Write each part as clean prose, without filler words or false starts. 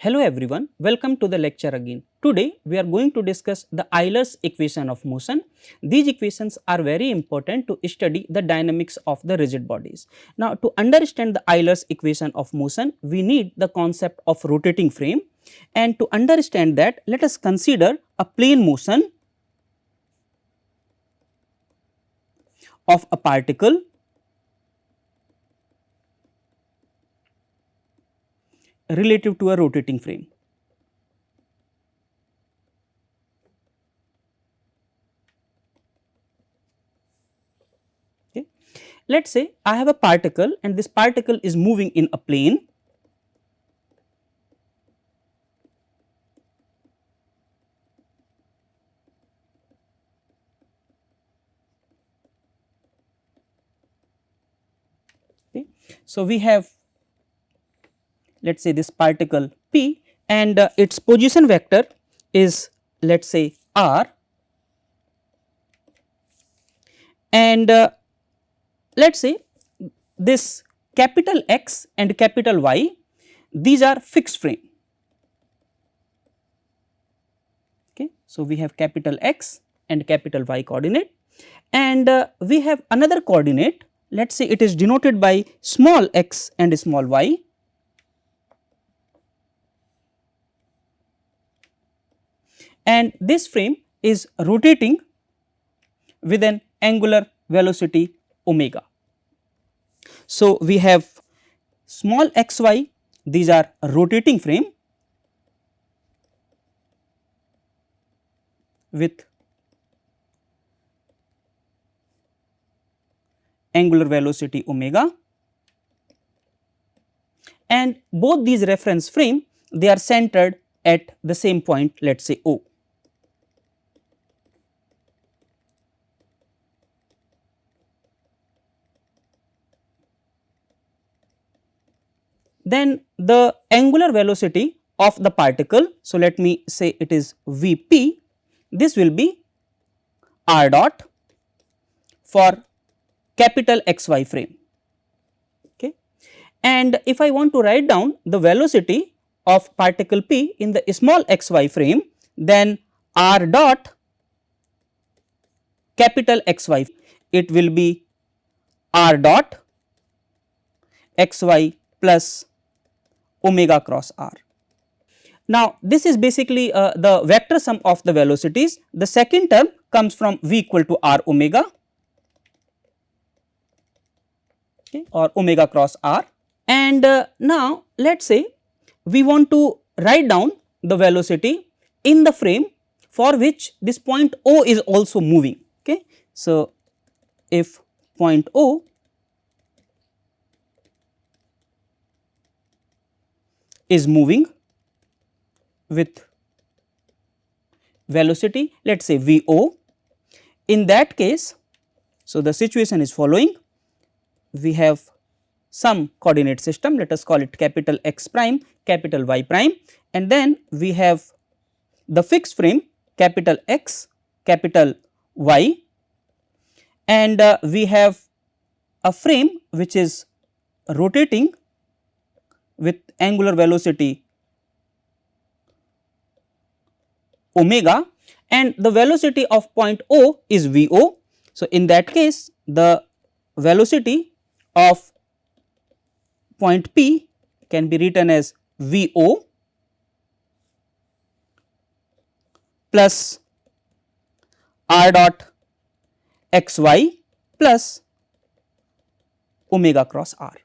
Hello everyone, welcome to the lecture again. Today we are going to discuss the Euler's equation of motion. These equations are very important to study the dynamics of the rigid bodies. Now to understand the Euler's equation of motion, we need the concept of rotating frame, and to understand that, let us consider a plane motion of a particle relative to a rotating frame. Okay. Let us say I have a particle and this particle is moving in a plane. Okay. So, we have, let us say, this particle P, and its position vector is, let us say, r, and let us say this capital X and capital Y, these are fixed frame. Okay. So, we have capital X and capital Y coordinate, and we have another coordinate, let us say it is denoted by small x and small y, and this frame is rotating with an angular velocity omega. So, we have small x y, these are rotating frame with angular velocity omega, and both these reference frame, they are centered at the same point, let us say O. Then the angular velocity of the particle, so let me say it is Vp, this will be r dot for capital XY frame. Okay. And if I want to write down the velocity of particle P in the small xy frame, then r dot capital XY, it will be r dot xy plus omega cross r. Now, this is basically the vector sum of the velocities. The second term comes from V equal to r omega, okay, or omega cross r, and now let us say we want to write down the velocity in the frame for which this point O is also moving. Okay. So, if point O is moving with velocity, let us say Vo, in that case, so the situation is following: we have some coordinate system, let us call it capital X prime, capital Y prime, and then we have the fixed frame capital X, capital Y, and we have a frame which is rotating with angular velocity omega, and the velocity of point O is Vo. So, in that case the velocity of point P can be written as Vo plus r dot xy plus omega cross r.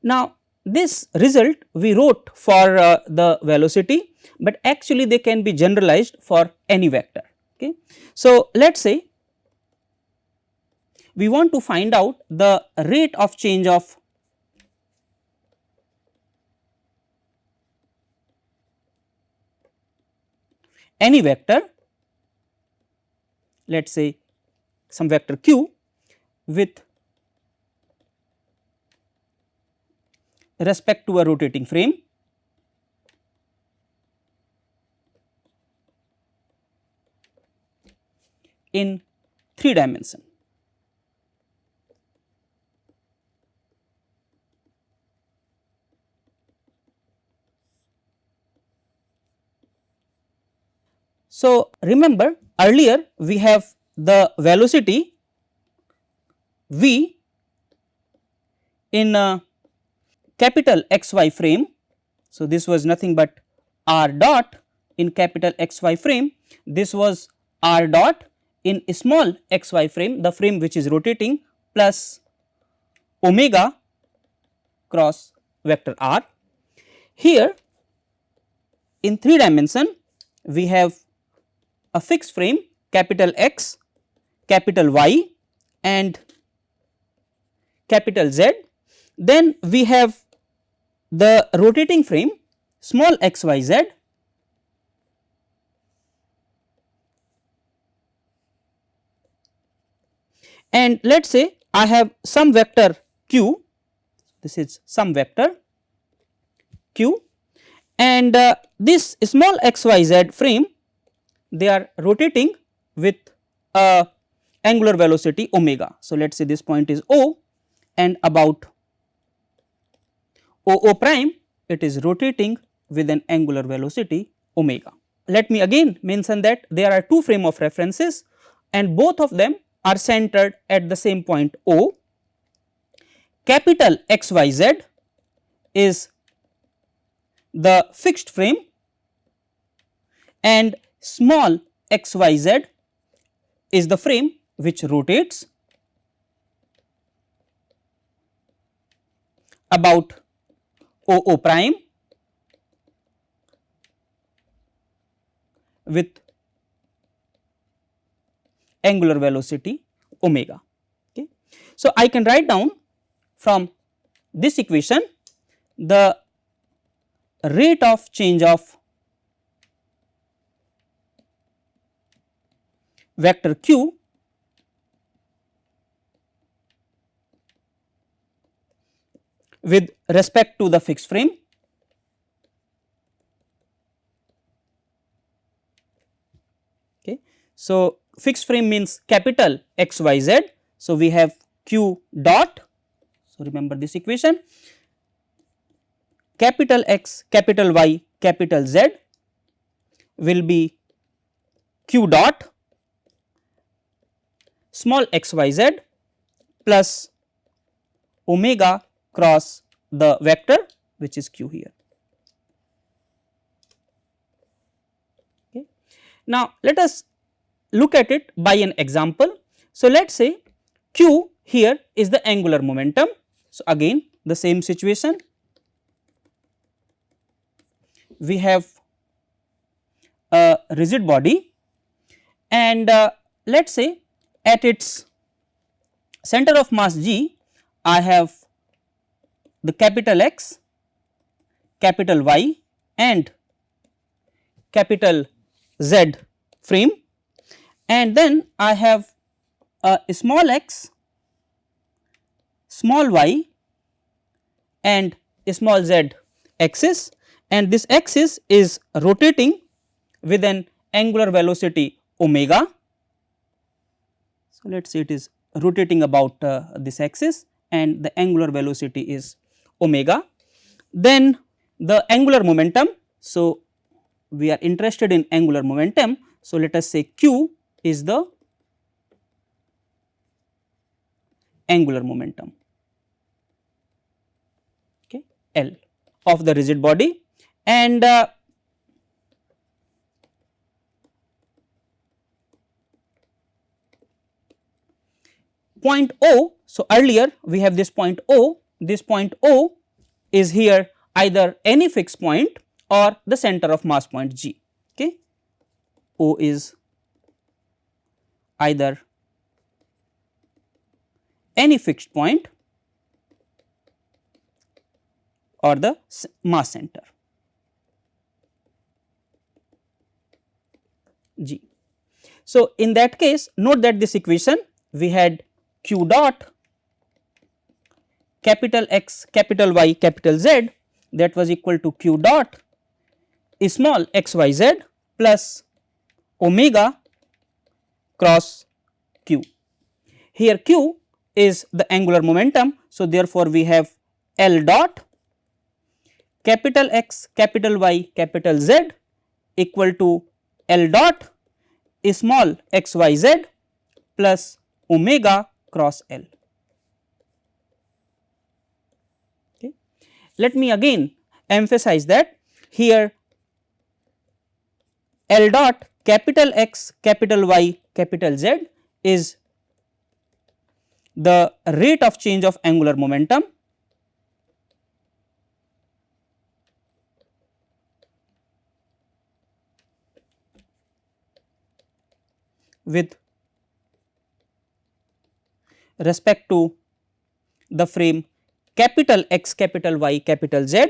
Now, this result we wrote for the velocity, but actually they can be generalized for any vector. Okay. So, let us say we want to find out the rate of change of any vector, let us say some vector q with respect to a rotating frame, in 3 dimension. So, remember earlier we have the velocity v in a capital XY frame. So, this was nothing but r dot in capital XY frame, this was r dot in small xy frame, the frame which is rotating, plus omega cross vector r. Here in 3 dimension we have a fixed frame capital X, capital Y and capital Z. Then we have the rotating frame small xyz and let us say I have some vector q, this is some vector q, and this small xyz frame they are rotating with a angular velocity omega. So, let us say this point is O and about O prime it is rotating with an angular velocity omega. Let me again mention that there are 2 frame of references and both of them are centered at the same point O. Capital XYZ is the fixed frame and small xyz is the frame which rotates about O prime with angular velocity omega. Okay. So, I can write down from this equation the rate of change of vector q with respect to the fixed frame okay. So, fixed frame means capital XYZ. So, we have q dot. So, remember this equation capital X, capital Y, capital Z will be q dot small xyz plus omega cross the vector which is q here. Okay. Now, let us look at it by an example. So, let us say q here is the angular momentum. So, again the same situation, we have a rigid body and let us say at its center of mass g I have the capital X, capital Y and capital Z frame and then I have a small x, small y and small z axis and this axis is rotating with an angular velocity omega. So, let us say it is rotating about this axis and the angular velocity is omega. Then the angular momentum, so we are interested in angular momentum. So, let us say q is the angular momentum okay, L of the rigid body and point O. So, earlier we have this point O, this point O is here either any fixed point or the center of mass point G. Okay. O is either any fixed point or the mass center G. So, in that case note that this equation we had q dot capital X, capital Y, capital Z that was equal to q dot small x y z plus omega cross q. Here q is the angular momentum. So, therefore, we have L dot capital X, capital Y, capital Z equal to L dot small x y z plus omega cross L. Okay. Let me again emphasize that here L dot capital X capital Y capital Z is the rate of change of angular momentum with respect to the frame capital X capital Y capital Z,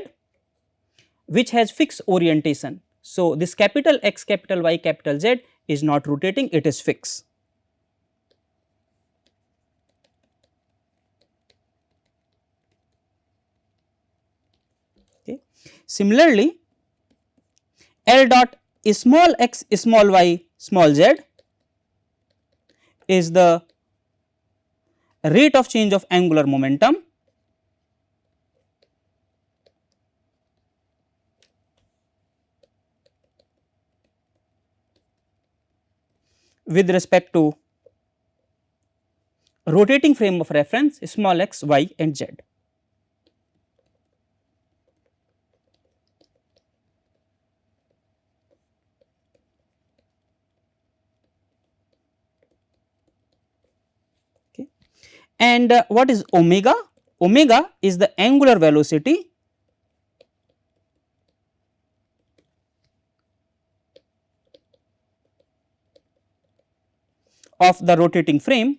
which has fixed orientation. So, this capital X capital Y capital Z is not rotating, it is fixed. Okay. Similarly, L dot small x small y small z is the rate of change of angular momentum with respect to rotating frame of reference small x, y and z. Okay. And what is omega? Omega is the angular velocity of the rotating frame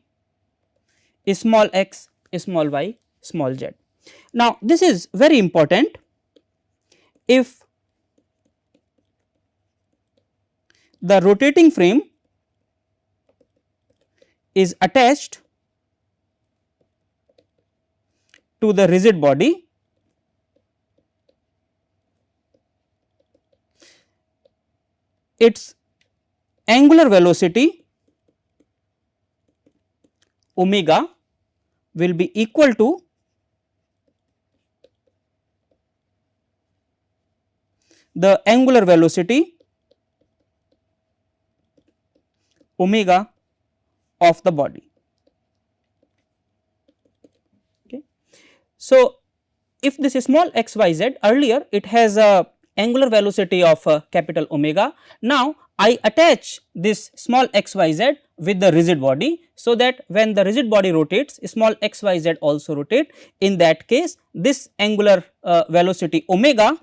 small x, small y, small z. Now, this is very important. If the rotating frame is attached to the rigid body, its angular velocity omega will be equal to the angular velocity omega of the body. Okay. So, if this is small x y z, earlier it has a angular velocity of capital omega. Now, I attach this small x y z with the rigid body, so that when the rigid body rotates small x y z also rotate. In that case, this angular velocity omega,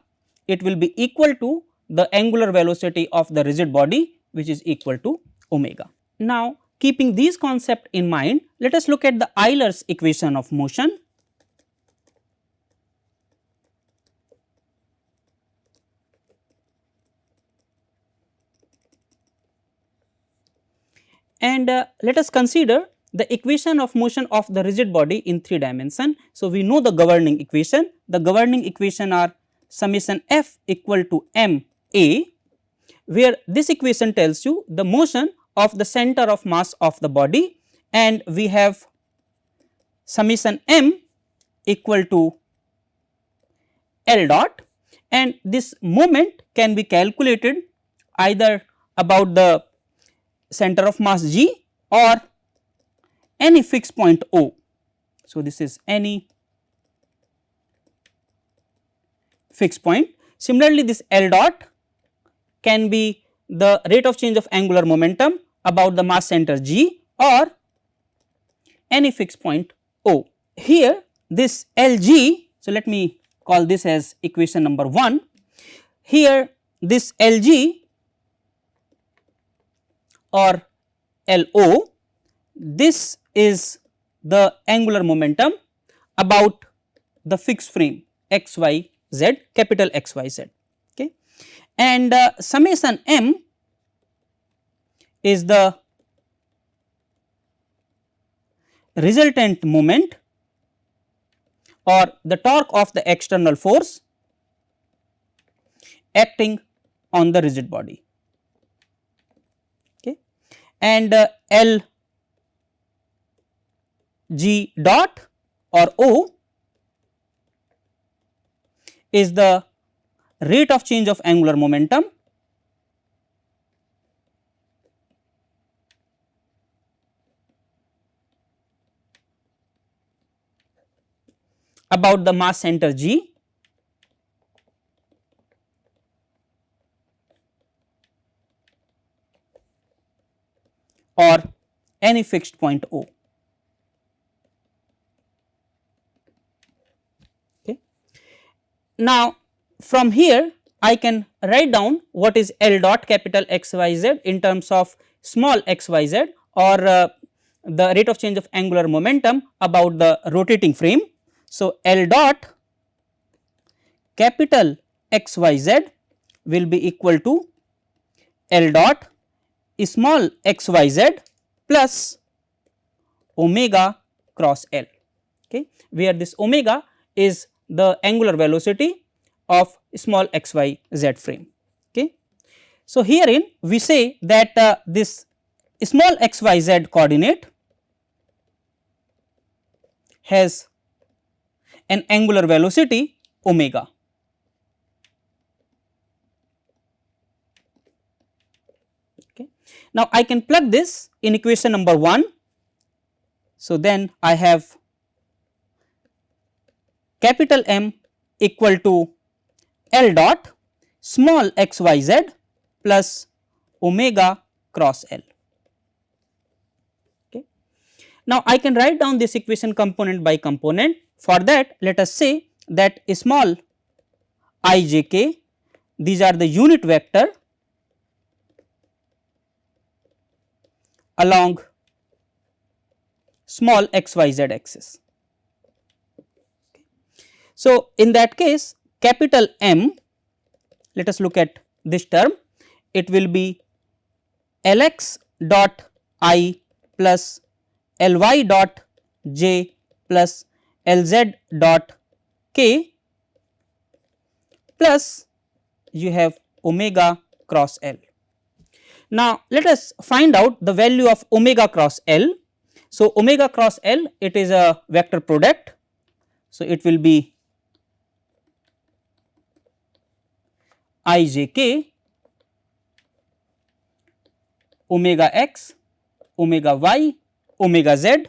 it will be equal to the angular velocity of the rigid body, which is equal to omega. Now, keeping these concepts in mind, let us look at the Euler's equation of motion. And let us consider the equation of motion of the rigid body in 3 dimension. So, we know the governing equation. The governing equation are summation f equal to m a, where this equation tells you the motion of the center of mass of the body, and we have summation m equal to L dot, and this moment can be calculated either about the center of mass G or any fixed point O. So, this is any fixed point. Similarly, this L dot can be the rate of change of angular momentum about the mass center G or any fixed point O. Here this Lg, so let me call this as equation number 1. Here this Lg or LO, this is the angular momentum about the fixed frame x y z, capital X Y Z. Okay. And summation m is the resultant moment or the torque of the external force acting on the rigid body. Okay. And L G dot or O is the rate of change of angular momentum about the mass center G or any fixed point O. Okay. Now, from here I can write down what is L dot capital X Y Z in terms of small x y z, or the rate of change of angular momentum about the rotating frame. So, L dot capital X Y Z will be equal to L dot small x y z plus omega cross L, okay, where this omega is the angular velocity of small x y z frame. Okay. So, herein we say that this small x y z coordinate has an angular velocity omega. Okay. Now, I can plug this in equation number 1. So, then I have capital M equal to L dot small x y z plus omega cross L. Okay. Now, I can write down this equation component by component. For that, let us say that a small I j k, these are the unit vector along small x y z axis. So, in that case capital M, let us look at this term, it will be L x dot I plus L y dot j plus L z dot k plus you have omega cross L. Now, let us find out the value of omega cross L. So, omega cross L, it is a vector product. So, it will be I j k omega x, omega y, omega z,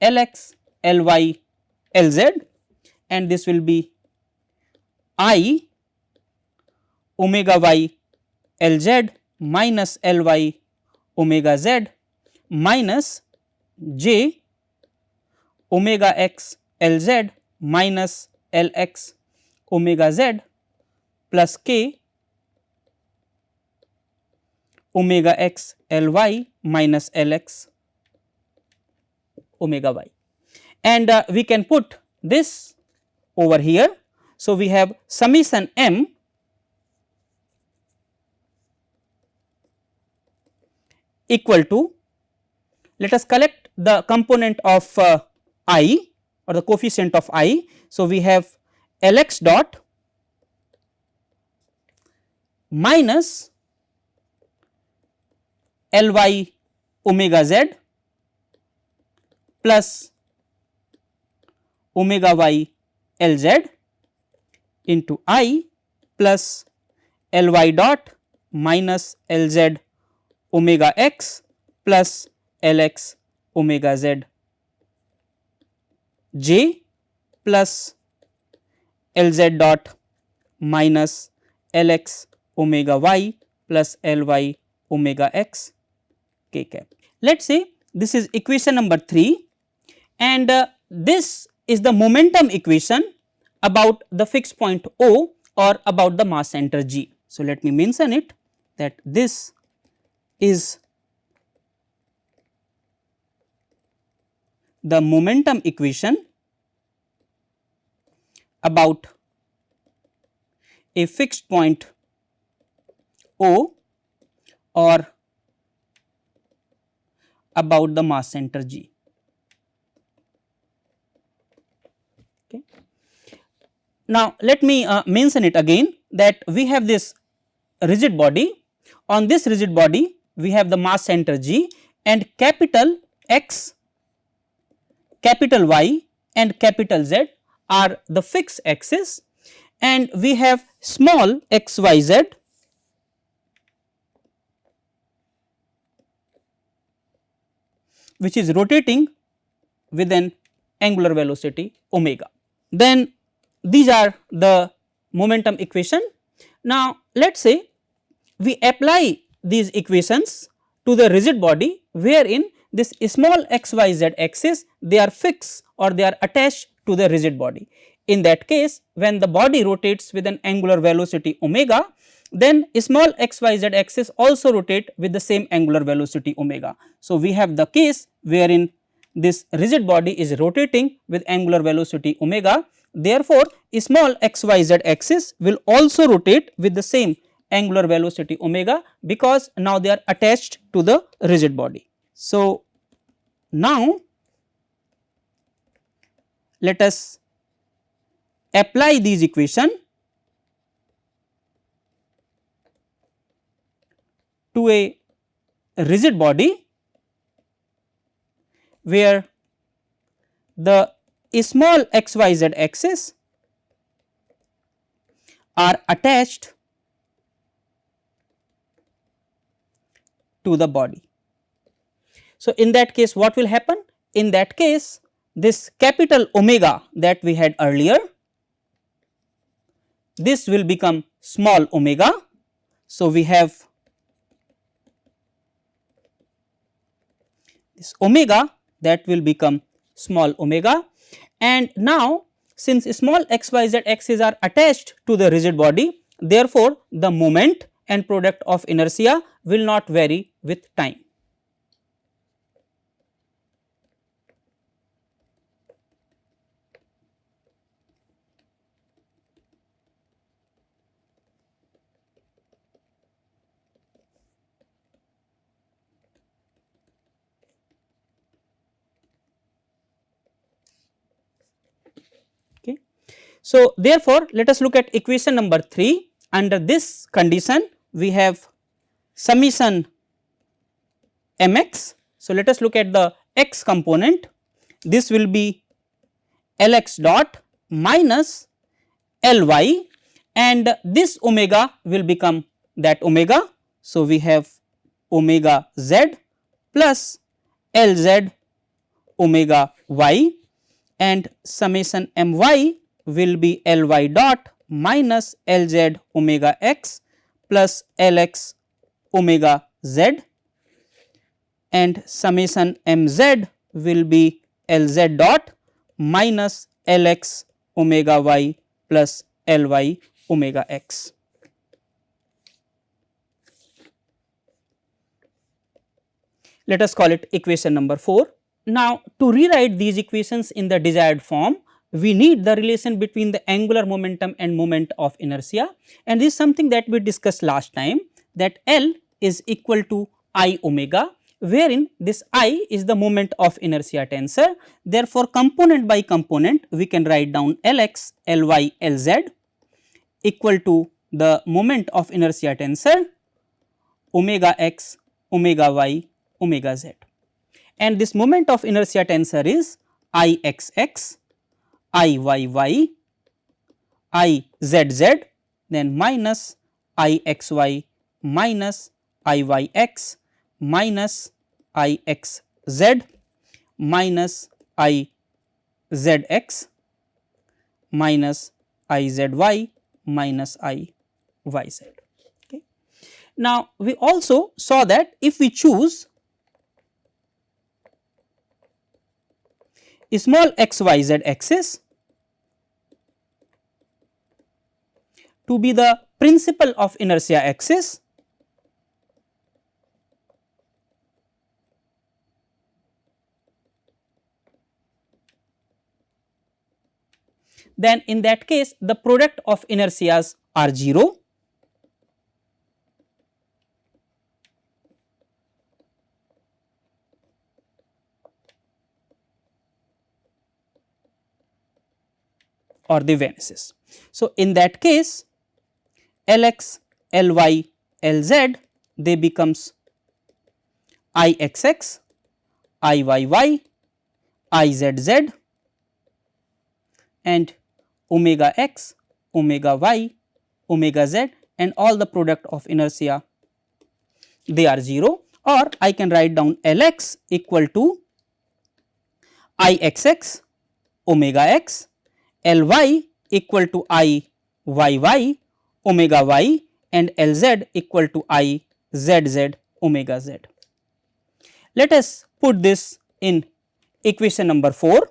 L x, L y, L z, and this will be I omega y L z minus L y omega z minus j omega x L z minus L x omega z plus k omega x L y minus L x omega y, and we can put this over here. So, we have summation m equal to, let us collect the component of I or the coefficient of I. So, we have L x dot minus L y omega z plus omega y L z into I plus L y dot minus L z omega x plus L x omega z j plus L z dot minus L x omega y plus L y omega x k cap. Let us say this is equation number 3, and this is the momentum equation about the fixed point O or about the mass center G. So, let me mention it that this is the momentum equation about a fixed point O or about the mass center G. Okay. Now, let me mention it again that we have this rigid body. On this rigid body we have the mass center G, and capital X, capital Y and capital Z are the fixed axis, and we have small x y z which is rotating within angular velocity omega. Then these are the momentum equation. Now let us say we apply these equations to the rigid body wherein this small xyz axis they are fixed or they are attached to the rigid body. In that case, when the body rotates with an angular velocity omega, then small xyz axis also rotate with the same angular velocity omega. So, we have the case wherein this rigid body is rotating with angular velocity omega. Therefore, small xyz axis will also rotate with the same angular velocity omega, because now they are attached to the rigid body. So, now let us apply these equation to a rigid body where the small xyz axis are attached to the body. So, in that case what will happen? In that case this capital omega that we had earlier, this will become small omega. So, we have this omega that will become small omega, and now since small xyz axes are attached to the rigid body, therefore, the moment and product of inertia will not vary with time. Okay. So, therefore, let us look at equation number 3. Under this condition, we have summation mx. So, let us look at the x component. This will be Lx dot minus Ly, and this omega will become that omega. So, we have omega z plus Lz omega y, and summation my will be Ly dot minus Lz omega x plus Lx omega z, and summation mz will be Lz dot minus Lx omega y plus Ly omega x. Let us call it equation number 4. Now, to rewrite these equations in the desired form, we need the relation between the angular momentum and moment of inertia, and this is something that we discussed last time, that L is equal to I omega, wherein this I is the moment of inertia tensor. Therefore, component by component we can write down Lx, Ly, Lz equal to the moment of inertia tensor omega x, omega y, omega z, and this moment of inertia tensor is Ixx, Iyy, Izz, then minus Ixy minus Iyx minus Ixz minus Izx minus Izy minus Iyz. Okay. Now, we also saw that if we choose a small xyz axis to be the principle of inertia axis, then in that case the product of inertias are 0. Or the vanishes. So, in that case Lx, Ly, Lz they becomes Ixx, Iyy, Izz and omega x, omega y, omega z, and all the product of inertia they are 0, or I can write down Lx equal to Ixx omega x, Ly equal to I y omega y, and Lz equal to I zz omega z. Let us put this in equation number 4.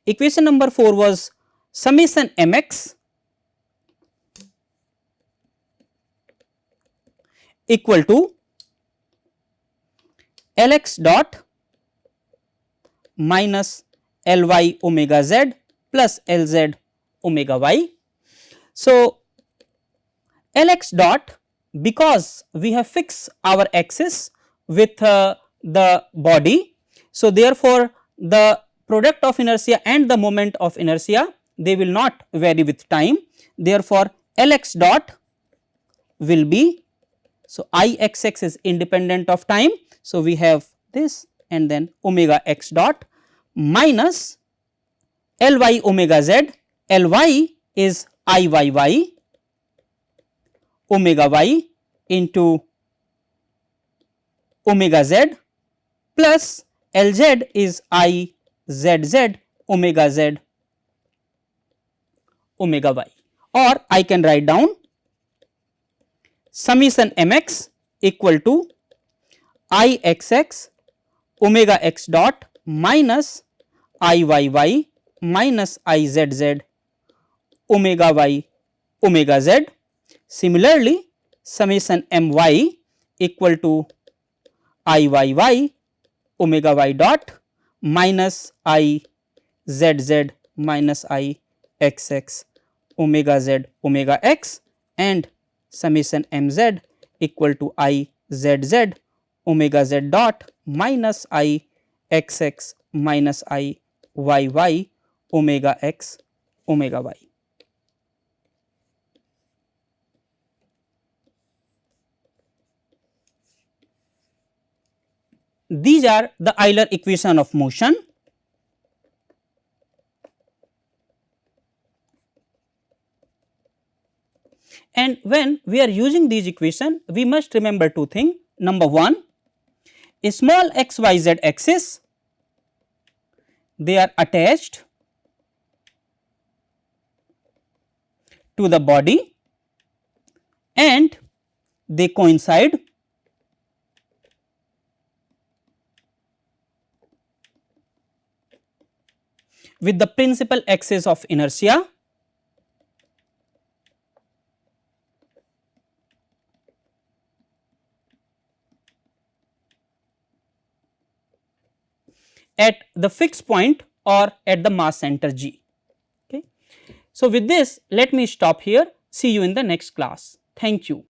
Equation number 4 was summation mx equal to Lx dot minus Ly omega z plus Lz omega y. So, Lx dot, because we have fixed our axis with the body. So, therefore, the product of inertia and the moment of inertia, they will not vary with time. Therefore, Lx dot will be, so Ixx is independent of time. So, we have this and then omega x dot minus Ly omega z, Ly is Iyy omega y into omega z plus Lz is Izz omega z omega y, or I can write down summation mx equal to Ixx omega x dot minus Iyy minus Izz omega y omega z. Similarly, summation my equal to Iyy omega y dot minus Izz minus Ixx omega z omega x, and summation mz equal to Izz omega z dot minus Ixx minus Iyy omega x omega y. These are the Euler equation of motion. And when we are using these equation, we must remember two things. Number one, a small x y z axis, they are attached to the body and they coincide with the principal axis of inertia at the fixed point or at the mass center G. Okay. So, with this, let me stop here. See you in the next class. Thank you.